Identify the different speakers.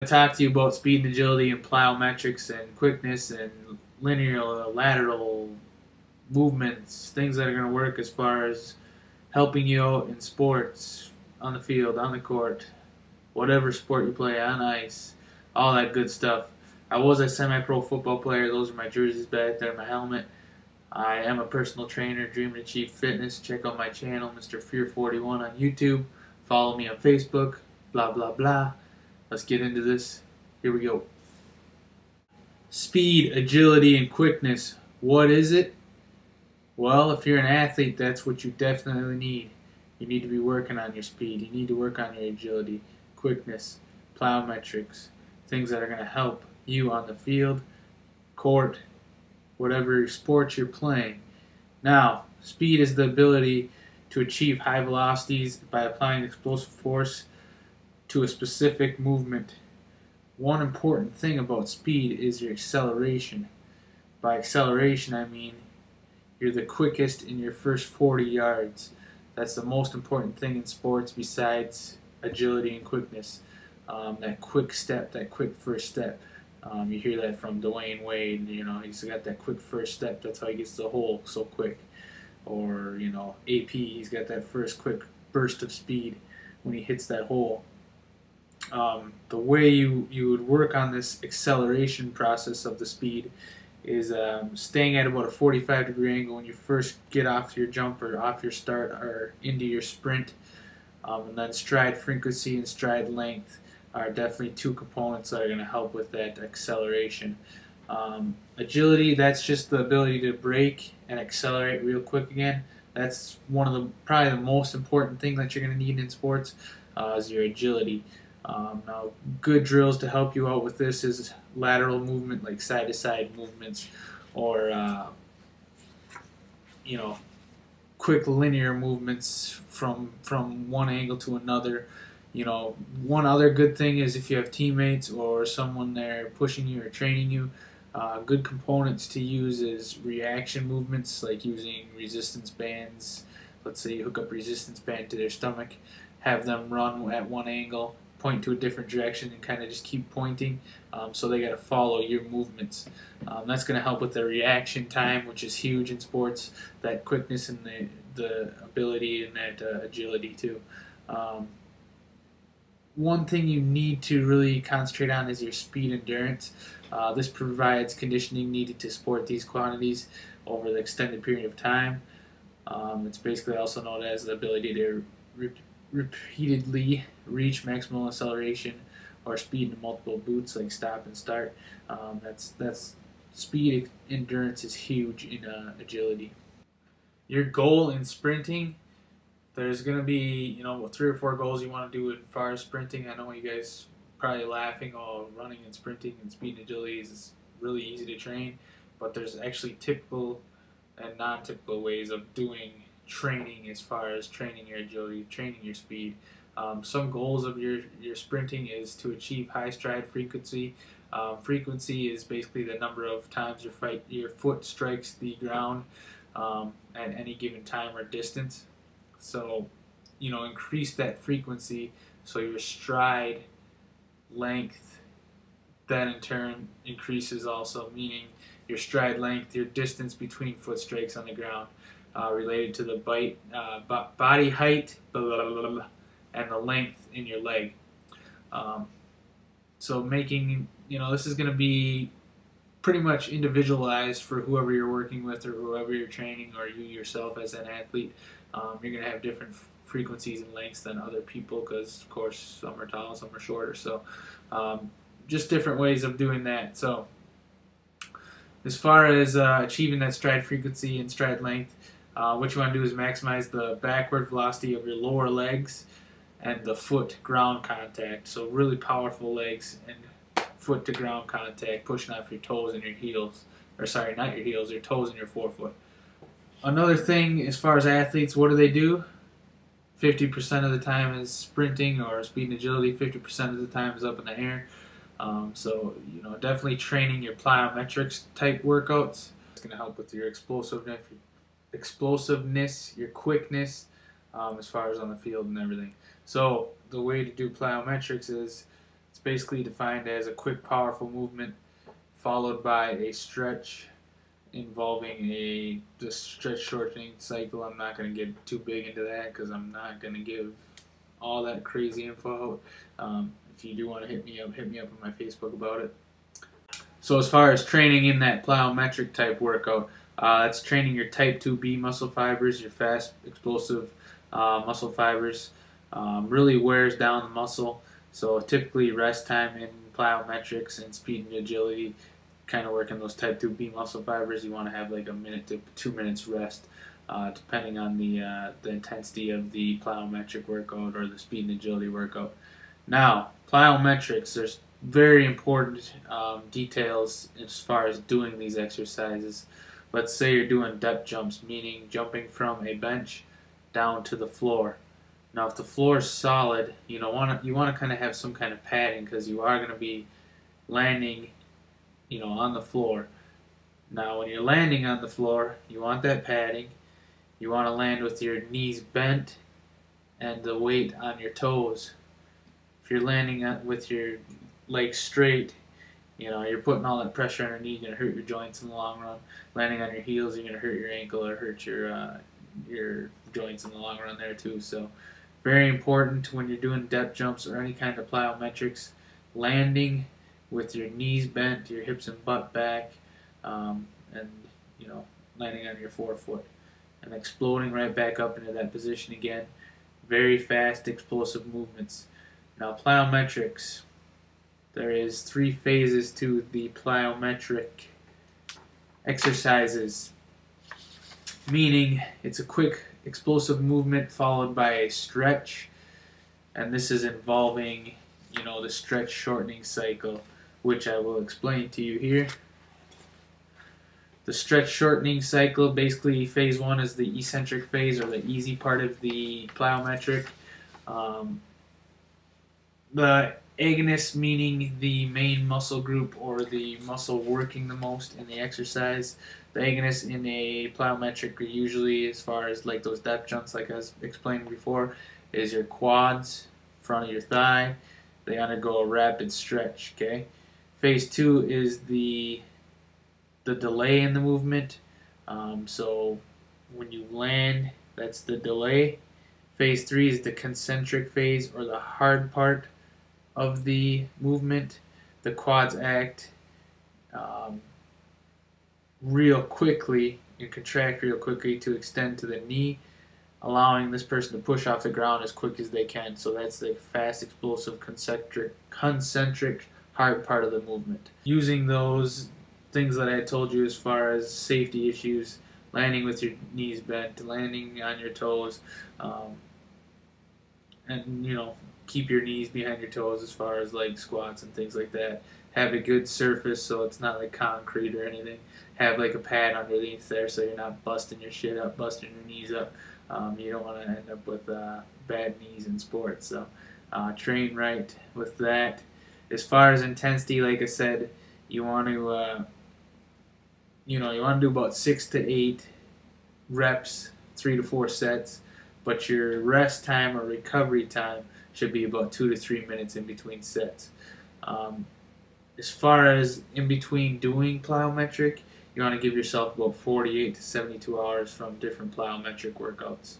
Speaker 1: Talk to you about speed and agility and plyometrics and quickness and linear, lateral movements, things that are going to work as far as helping you out in sports, on the field, on the court, whatever sport you play, on ice, all that good stuff. I was a semi-pro football player. Those are my jerseys back there, my helmet. I am a personal trainer, Dream to Achieve Fitness. Check out my channel, Mr. Fear 41 on YouTube. Follow me on Facebook, blah, blah, blah. Let's get into this. Here we go. Speed, agility, and quickness. What is it? Well, if you're an athlete, that's what you definitely need. You need to be working on your speed. You need to work on your agility, quickness, plyometrics, things that are going to help you on the field, court, whatever sport you're playing. Now, speed is the ability to achieve high velocities by applying explosive force to a specific movement. One important thing about speed is your acceleration. By acceleration, I mean you're the quickest in your first 40 yards. That's the most important thing in sports besides agility and quickness. That quick step, that quick first step. You hear that from Dwayne Wade. You know, he's got that quick first step. That's how he gets the hole so quick. Or, you know, AP, he's got that first quick burst of speed when he hits that hole. The way you would work on this acceleration process of the speed is staying at about a 45-degree angle when you first get off your jump or off your start or into your sprint. And then stride frequency and stride length are definitely two components that are going to help with that acceleration. Agility, that's just the ability to brake and accelerate real quick again. That's one of the probably the most important thing that you're going to need in sports is your agility. Now, good drills to help you out with this is lateral movement, like side-to-side movements, or you know, quick linear movements from one angle to another. You know, one other good thing is if you have teammates or someone there pushing you or training you, good components to use is reaction movements, like using resistance bands. Let's say you hook up a resistance band to their stomach, have them run at one angle, point to a different direction, and kind of just keep pointing. So they got to follow your movements. That's going to help with the reaction time, which is huge in sports. That quickness and the ability and that agility too. One thing you need to really concentrate on is your speed endurance. This provides conditioning needed to support these quantities over the extended period of time. It's basically also known as the ability to repeatedly reach maximal acceleration or speed in multiple boots, like stop and start. That's speed endurance is huge in agility. Your goal in sprinting, there's going to be, you know, 3 or 4 goals you want to do as far as sprinting. I know you guys probably laughing, oh, running and sprinting and speed and agility is really easy to train, but there's actually typical and non-typical ways of doing training as far as training your agility, training your speed. Some goals of your sprinting is to achieve high stride frequency. Frequency is basically the number of times your foot strikes the ground at any given time or distance. So, you know, increase that frequency so your stride length then in turn increases also, meaning your stride length, your distance between foot strikes on the ground, related to the body height, blah, blah, blah, blah, and the length in your leg. So making, you know, this is going to be pretty much individualized for whoever you're working with or whoever you're training, or you yourself as an athlete. You're going to have different frequencies and lengths than other people because, of course, some are tall, some are shorter. So just different ways of doing that. So as far as achieving that stride frequency and stride length, what you want to do is maximize the backward velocity of your lower legs and the foot ground contact. So really powerful legs and foot to ground contact, pushing off your toes and your heels. Or sorry, not your heels, your toes and your forefoot. Another thing as far as athletes, what do? 50% of the time is sprinting or speed and agility, 50% of the time is up in the air. So, you know, definitely training your plyometrics type workouts. It's going to help with your explosiveness, your quickness, as far as on the field and everything. So the way to do plyometrics is It's basically defined as a quick, powerful movement followed by a stretch involving the stretch shortening cycle. I'm not going to get too big into that because I'm not going to give all that crazy info out. If you do want to hit me up on my Facebook about it. So as far as training in that plyometric type workout, it's training your type 2B muscle fibers, your fast, explosive muscle fibers. Really wears down the muscle. So typically rest time in plyometrics and speed and agility, kind of working those type 2B muscle fibers. You want to have like a minute to 2 minutes rest, depending on the intensity of the plyometric workout or the speed and agility workout. Now, plyometrics, there's very important details as far as doing these exercises. Let's say you're doing depth jumps, meaning jumping from a bench down to the floor. Now, if the floor is solid, you want to kind of have some kind of padding because you are going to be landing, on the floor. Now, when you're landing on the floor, you want that padding. You want to land with your knees bent and the weight on your toes. If you're landing with your legs straight, you're putting all that pressure on your knee. You're going to hurt your joints in the long run. Landing on your heels, you're going to hurt your ankle or hurt your joints in the long run there too. So, very important when you're doing depth jumps or any kind of plyometrics, landing with your knees bent, your hips and butt back, and landing on your forefoot and exploding right back up into that position again. Very fast, explosive movements. Now, plyometrics. There is 3 phases to the plyometric exercises, meaning it's a quick, explosive movement followed by a stretch, and this is involving, the stretch shortening cycle, which I will explain to you here. The stretch shortening cycle, basically phase 1 is the eccentric phase or the easy part of the plyometric. The agonist, meaning the main muscle group or the muscle working the most in the exercise. The agonist in a plyometric are usually, as far as like those depth jumps, like I was explained before, is your quads, front of your thigh. They undergo a rapid stretch. Okay. Phase 2 is the delay in the movement. So when you land, that's the delay. Phase 3 is the concentric phase or the hard part of the movement. The quads act real quickly and contract real quickly to extend to the knee, allowing this person to push off the ground as quick as they can. So that's the fast, explosive, concentric hard part of the movement. Using those things that I told you as far as safety issues, landing with your knees bent, landing on your toes, and keep your knees behind your toes as far as like squats and things like that. Have a good surface so it's not like concrete or anything. Have like a pad underneath there so you're not busting your shit up, busting your knees up. You don't want to end up with bad knees in sports. So train right with that. As far as intensity, like I said, you want to do about 6 to 8 reps, 3 to 4 sets, but your rest time or recovery time should be about 2 to 3 minutes in between sets. As far as in between doing plyometric, you want to give yourself about 48 to 72 hours from different plyometric workouts.